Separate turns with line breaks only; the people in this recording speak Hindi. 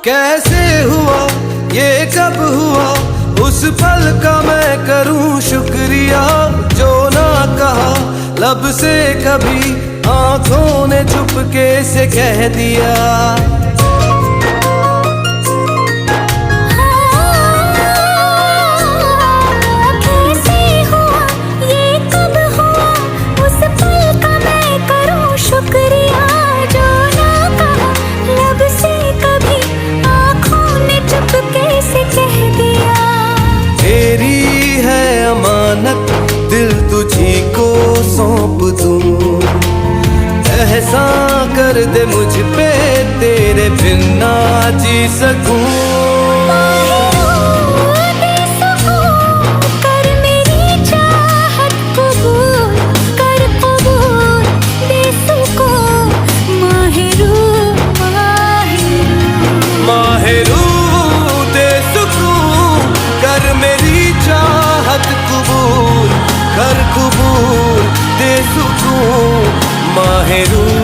कैसे हुआ ये कब हुआ, उस पल का मैं करूं शुक्रिया। जो ना कहा लब से कभी, आंखों ने चुपके से कह दिया। दिल तुझी को सौंप दूं, एहसान कर दे मुझ पे, तेरे बिन ना जी सकूं। कर कबूल दे सुकून, माहिरू।